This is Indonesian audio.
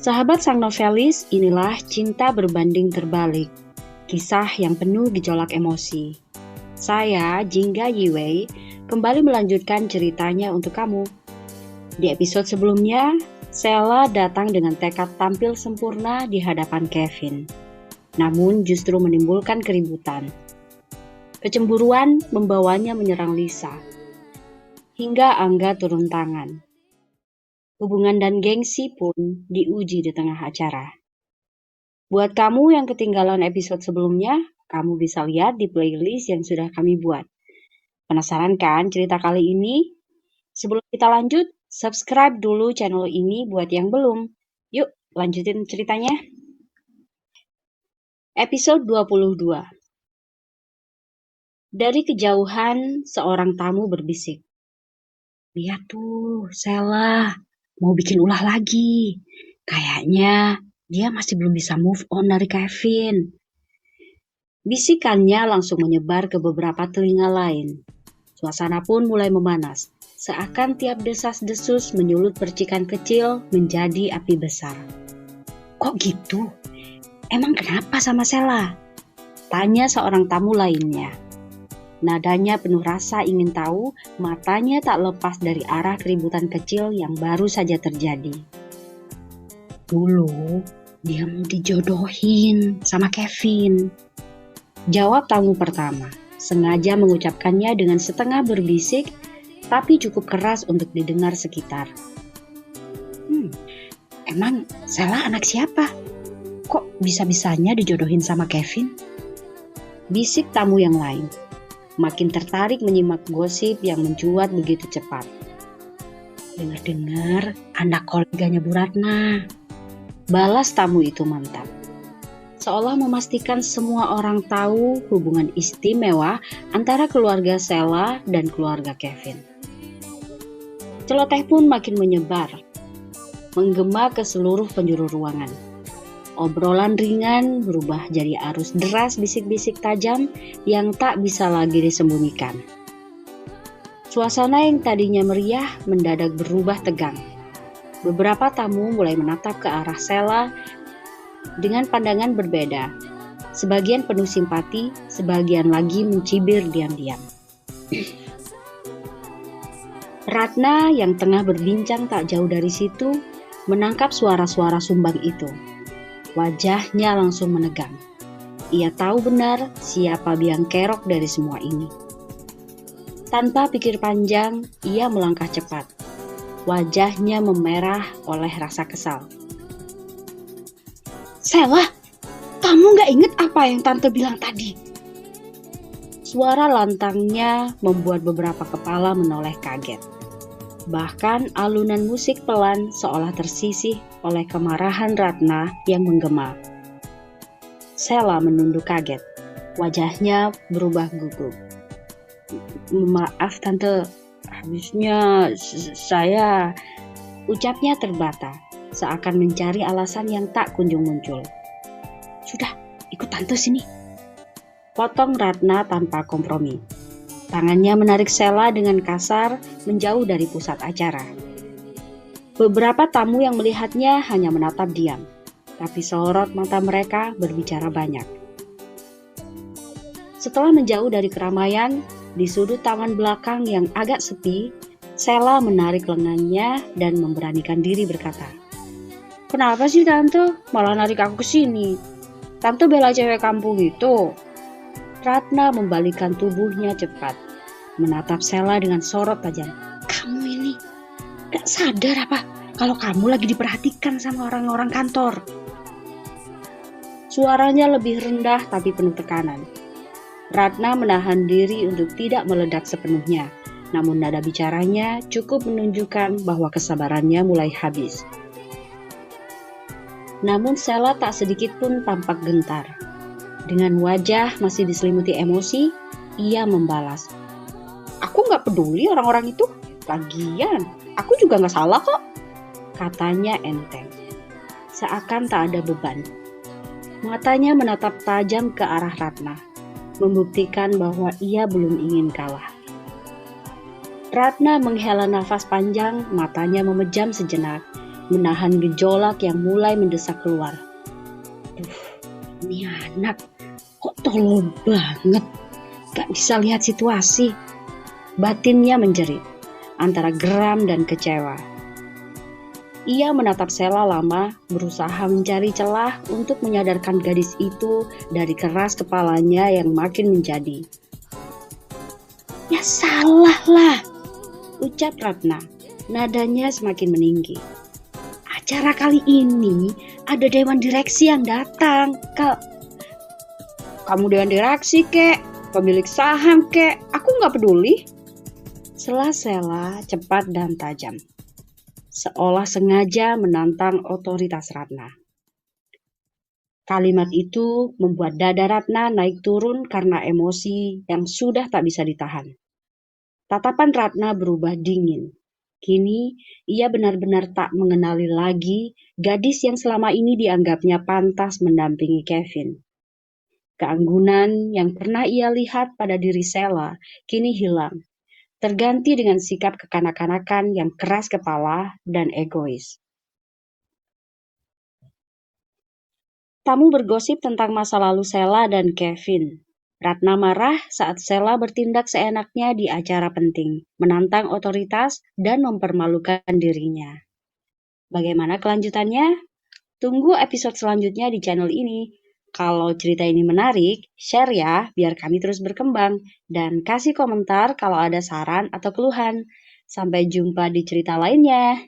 Sahabat sang novelis, inilah Cinta Berbanding Terbalik, kisah yang penuh gejolak emosi. Saya, Jingga Yiwei, kembali melanjutkan ceritanya untuk kamu. Di episode sebelumnya, Sela datang dengan tekad tampil sempurna di hadapan Kevin. Namun justru menimbulkan keributan. Kecemburuan membawanya menyerang Lisa. Hingga Angga turun tangan. Hubungan dan gengsi pun diuji di tengah acara. Buat kamu yang ketinggalan episode sebelumnya, kamu bisa lihat di playlist yang sudah kami buat. Penasaran kan cerita kali ini? Sebelum kita lanjut, subscribe dulu channel ini buat yang belum. Yuk, lanjutin ceritanya. Episode 22. Dari kejauhan, seorang tamu berbisik. Lihat tuh, Sela. Mau bikin ulah lagi. Kayaknya dia masih belum bisa move on dari Kevin. Bisikannya langsung menyebar ke beberapa telinga lain. Suasana pun mulai memanas, seakan tiap desas-desus menyulut percikan kecil menjadi api besar. Kok gitu? Emang kenapa sama Sela? Tanya seorang tamu lainnya. Nadanya penuh rasa ingin tahu, matanya tak lepas dari arah keributan kecil yang baru saja terjadi. Dulu, dia mau dijodohin sama Kevin. Jawab tamu pertama, sengaja mengucapkannya dengan setengah berbisik, tapi cukup keras untuk didengar sekitar. Emang Sela anak siapa? Kok bisa-bisanya dijodohin sama Kevin? Bisik tamu yang lain. Makin tertarik menyimak gosip yang mencuat begitu cepat. Dengar-dengar anak koleganya Bu Ratna. Balas tamu itu mantap. Seolah memastikan semua orang tahu hubungan istimewa antara keluarga Sela dan keluarga Kevin. Celoteh pun makin menyebar, menggema ke seluruh penjuru ruangan. Obrolan ringan berubah jadi arus deras bisik-bisik tajam yang tak bisa lagi disembunyikan. Suasana yang tadinya meriah mendadak berubah tegang. Beberapa tamu mulai menatap ke arah Sela dengan pandangan berbeda. Sebagian penuh simpati, sebagian lagi mencibir diam-diam. Ratna yang tengah berbincang tak jauh dari situ menangkap suara-suara sumbang itu. Wajahnya langsung menegang. Ia tahu benar siapa biang kerok dari semua ini. Tanpa pikir panjang, ia melangkah cepat. Wajahnya memerah oleh rasa kesal. Sela, kamu gak inget apa yang Tante bilang tadi? Suara lantangnya membuat beberapa kepala menoleh kaget. Bahkan alunan musik pelan seolah tersisih oleh kemarahan Ratna yang menggema. Sela menunduk kaget. Wajahnya berubah gugup. Maaf Tante, habisnya saya... Ucapnya terbata, seakan mencari alasan yang tak kunjung muncul. Sudah, ikut Tante sini. Potong Ratna tanpa kompromi. Tangannya menarik Sela dengan kasar menjauh dari pusat acara. Beberapa tamu yang melihatnya hanya menatap diam, tapi sorot mata mereka berbicara banyak. Setelah menjauh dari keramaian, di sudut taman belakang yang agak sepi, Sela menarik lengannya dan memberanikan diri berkata, "Kenapa sih Tante malah narik aku ke sini? Tante bela cewek kampung gitu?" Ratna membalikkan tubuhnya cepat, menatap Sela dengan sorot tajam. "Kamu ini gak sadar apa kalau kamu lagi diperhatikan sama orang-orang kantor?" Suaranya lebih rendah tapi penuh tekanan. Ratna menahan diri untuk tidak meledak sepenuhnya, namun nada bicaranya cukup menunjukkan bahwa kesabarannya mulai habis. Namun Sela tak sedikit pun tampak gentar. Dengan wajah masih diselimuti emosi, ia membalas, "Aku gak peduli orang-orang itu. Lagian, aku juga gak salah kok," katanya enteng. Seakan tak ada beban. Matanya menatap tajam ke arah Ratna, membuktikan bahwa ia belum ingin kalah. Ratna menghela nafas panjang, matanya memejam sejenak, menahan gejolak yang mulai mendesak keluar. Ini anak kok tolol banget, gak bisa lihat situasi. Batinnya menjerit, antara geram dan kecewa. Ia menatap Sela lama, berusaha mencari celah untuk menyadarkan gadis itu dari keras kepalanya yang makin menjadi. Ya salah lah, ucap Ratna, nadanya semakin meninggi. Acara kali ini ada dewan direksi yang datang. Kamu dewan direksi kek, pemilik saham kek, aku gak peduli. Sela Sela cepat dan tajam, seolah sengaja menantang otoritas Ratna. Kalimat itu membuat dada Ratna naik turun karena emosi yang sudah tak bisa ditahan. Tatapan Ratna berubah dingin. Kini ia benar-benar tak mengenali lagi gadis yang selama ini dianggapnya pantas mendampingi Kevin. Keanggunan yang pernah ia lihat pada diri Sela kini hilang, terganti dengan sikap kekanak-kanakan yang keras kepala dan egois. Tamu bergosip tentang masa lalu Sela dan Kevin. Ratna marah saat Sela bertindak seenaknya di acara penting, menantang otoritas dan mempermalukan dirinya. Bagaimana kelanjutannya? Tunggu episode selanjutnya di channel ini. Kalau cerita ini menarik, share ya biar kami terus berkembang. Dan kasih komentar kalau ada saran atau keluhan. Sampai jumpa di cerita lainnya.